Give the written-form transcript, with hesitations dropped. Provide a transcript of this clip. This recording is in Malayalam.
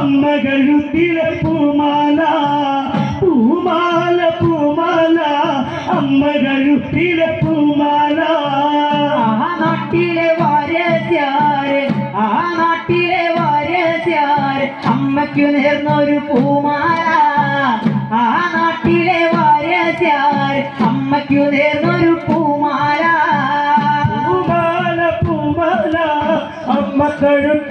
അമ്മ കഴുത്തിലെ പൂമാല പൂമാല പൂമാല അമ്മ കഴുത്തിലെ പൂമാല ആ നാട്ടിലെ വാരസ്യാര് ആ നാട്ടിലെ വാരസ്യാര് അമ്മയ്ക്കു നേർന്നൊരു പൂമാല ആ നാട്ടിലെ വാരസ്യാര് അമ്മയ്ക്കു നേർന്നൊരു പൂമാല പൂമാല പൂമാല അമ്മ കഴുത്തിലെ